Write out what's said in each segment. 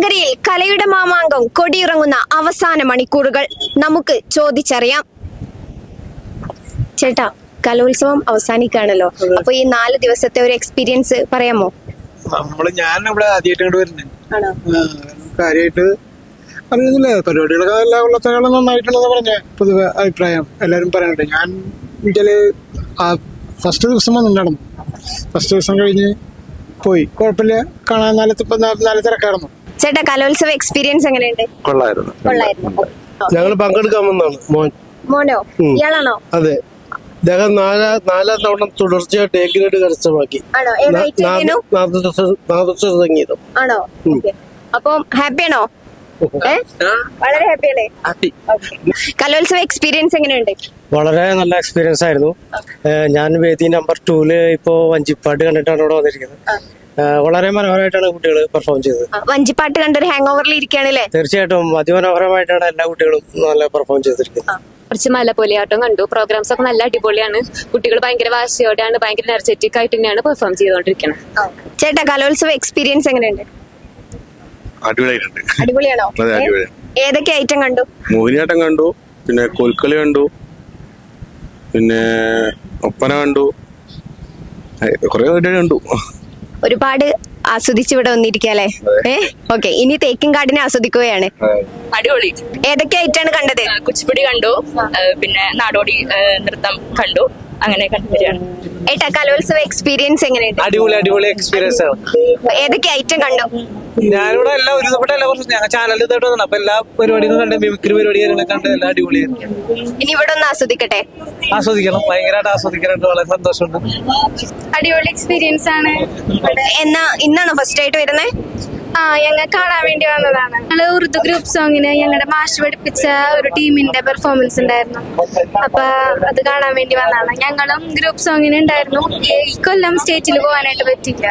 നഗരിയിൽ കലയുടെ മാമാങ്കം കൊടിയിറങ്ങുന്ന അവസാന മണിക്കൂറുകൾ നമുക്ക് ചോദിച്ചറിയാം. ചേട്ടാ, കലോത്സവം അവസാനിക്കാണല്ലോ. അപ്പൊ ഈ 4 ദിവസത്തെ ഒരു എക്സ്പീരിയൻസ് പറയാമോ? ഞാനിവിടെ ആദ്യമായിട്ട് വരുന്നത് കാര്യമായിട്ട് അറിയുന്നില്ല. പരിപാടികളൊക്കെ എല്ലാ കൊല്ലത്തേക്കാളും നന്നായിട്ടുണ്ടെന്ന് പറഞ്ഞ പൊതുവെ അഭിപ്രായം എല്ലാരും പറയാനുണ്ട്. ഞാൻ ഇതില് ഫസ്റ്റ് ദിവസം വന്നിട്ടുണ്ടായിരുന്നു. ഫസ്റ്റ് ദിവസം കഴിഞ്ഞ് പോയി, കുഴപ്പമില്ല, കാണാൻ നല്ല തിരക്കായിരുന്നു. ചേട്ടാ, കലോത്സവ എക്സ്പീരിയൻസ് എങ്ങനെയുണ്ട്? കൊള്ളായിരുന്നു. ഞങ്ങൾ പങ്കെടുക്കാൻ വന്നതാണ്. മോനോ? ഇയാളാണോ? അതെ, അദ്ദേഹം നാലാം തവണ തുടർച്ചയായിട്ട് എ ഗ്രേഡ് കരസ്ഥമാക്കി. സംഗീതം ആണോ? അപ്പം ഹാപ്പിയാണോ? വളരെ ഹാപ്പിയല്ലേ? കലോത്സവ എക്സ്പീരിയൻസ് എങ്ങനെയുണ്ട്? വളരെ നല്ല എക്സ്പീരിയൻസ് ആയിരുന്നു. ഞാൻ വേദി നമ്പർ 2 ഇപ്പോ വഞ്ചിപ്പാട്ട് കണ്ടിട്ടാണ് ഇവിടെ വന്നിരിക്കുന്നത്. വളരെ മനോഹരമായിട്ടാണ് കുട്ടികൾ പെർഫോം ചെയ്തത്. വഞ്ചിപ്പാട്ട് കണ്ടൊരു ഹാങ് ഓവറിൽ ഇരിക്കുകയാണല്ലേ? തീർച്ചയായിട്ടും അതിമനോഹരമായിട്ടാണ് എല്ലാ കുട്ടികളും നല്ല പെർഫോം ചെയ്തിരിക്കുന്നത്. കുറച്ച് മലപ്പൊലിയാട്ടം കണ്ടു. പ്രോഗ്രാംസ് ഒക്കെ നല്ല അടിപൊളിയാണ്. കുട്ടികൾ ഭയങ്കര വാശിയോടെയാണ്, ഭയങ്കര എനർജറ്റിക് ആയിട്ട് തന്നെയാണ് പെർഫോം ചെയ്തുകൊണ്ടിരിക്കുന്നത്. ചേട്ടാ, കലോത്സവ എക്സ്പീരിയൻസ് എങ്ങനെയുണ്ട്? അടിപൊളിയായിട്ടുണ്ട്. അടിപൊളിയാണോ? ഏതൊക്കെ ഐറ്റം കണ്ടു? മോഹിനിയാട്ടം കണ്ടു, പിന്നെ കോൽക്കളി കണ്ടു, പിന്നെ ഒപ്പന കണ്ടു, കുറെ കണ്ടു. ഒരുപാട് ആസ്വദിച്ച് ഇവിടെ വന്നിരിക്കല്ലേ? ഓക്കെ, ഇനി തേക്കിൻകാടിനെ ആസ്വദിക്കുകയാണ്. അടിപൊളി. ഏതൊക്കെ ഐറ്റാണ് കണ്ടത്? കുച്ചിപ്പുടി കണ്ടു, പിന്നെ നാടോടി നൃത്തം കണ്ടു, അങ്ങനെ കണ്ടുവരികയാണ്. ഏട്ടാ, കലോത്സവ എക്സ്പീരിയൻസ് എങ്ങനെയുണ്ട്? അടിപൊളി എക്സ്പീരിയൻസ് ആണ്. ഏതൊക്കെ ഐറ്റം കണ്ടു? ഞാനിവിടെ എല്ലാം ഒരുപാട് എല്ലാ വർഷം ഞങ്ങൾ ചാനലിൽ ഇതായിട്ട് അപ്പൊ എല്ലാ പരിപാടികളും കണ്ട്, മിമിക്രി പരിപാടികളൊക്കെ കണ്ട് എല്ലാം അടിപൊളിയായിരുന്നു. ഇനി ഇവിടെ ഒന്ന് ആസ്വദിക്കട്ടെ? ആസ്വദിക്കണം, ഭയങ്കരമായിട്ട് ആസ്വദിക്കാനായിട്ട് വളരെ സന്തോഷമുണ്ട്. അടിപൊളി എക്സ്പീരിയൻസ് ആണ്. ഇന്നാണോ ഫസ്റ്റ് ആയിട്ട് വരുന്നത്? ഞങ്ങൾ കാണാൻ വേണ്ടി വന്നതാണ്. ഞങ്ങള് ഉറുദു ഗ്രൂപ്പ് സോങ്ങിന് ഞങ്ങളുടെ മാഷ് പഠിപ്പിച്ച ഒരു ടീമിന്റെ പെർഫോമൻസ് ഉണ്ടായിരുന്നു. അപ്പൊ അത് കാണാൻ വേണ്ടി വന്നതാണ്. ഞങ്ങളും ഗ്രൂപ്പ് സോങ്ങിന് ഉണ്ടായിരുന്നു. ഈ കൊല്ലം സ്റ്റേറ്റിൽ പോകാനായിട്ട് പറ്റില്ല.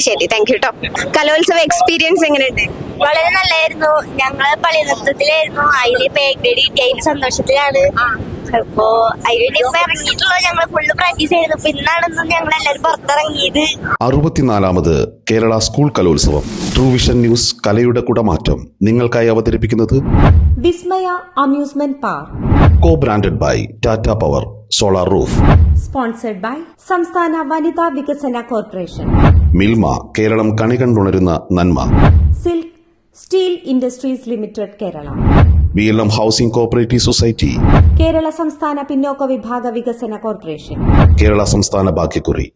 ശരി, താങ്ക് യു കേട്ടോ. കലോത്സവ എക്സ്പീരിയൻസ് എങ്ങനെയുണ്ട്? വളരെ നല്ലായിരുന്നു. ഞങ്ങള് പള്ളി നൃത്തത്തിലായിരുന്നു. അതില് പേ ഗ്രേഡ് കിട്ടി, അതിന്റെ സന്തോഷത്തിലാണ്. അപ്പോ അതിന് ഇപ്പൊ ഇറങ്ങിയിട്ടുള്ള ഞങ്ങൾ ഫുള്ള് പ്രാക്ടീസ് ചെയ്തു. ഇപ്പൊ ഇന്നാണെന്നും ഞങ്ങൾ എല്ലാവരും പുറത്തിറങ്ങിയത്. 64ാമത് Kerala school Kalolsavam true vision news കലയുടെ കുടമാറ്റം നിങ്ങൾക്കായി അവതരിപ്പിക്കുന്നത് Vismaya amusement park, co branded by Tata power solar roof, sponsored by സംസ്ഥാന വനിതാ വികസന കോർപ്പറേഷൻ, മിൽമ കേരളം കണി കണ്ടുണരുന്ന നന്മ, silk steel industries limited Kerala, BLM housing cooperative society, Kerala സംസ്ഥാന പിന്നോക്ക വിഭാഗ വികസന കോർപ്പറേഷൻ, കേരള സംസ്ഥാന ഭാഗ്യക്കുറി.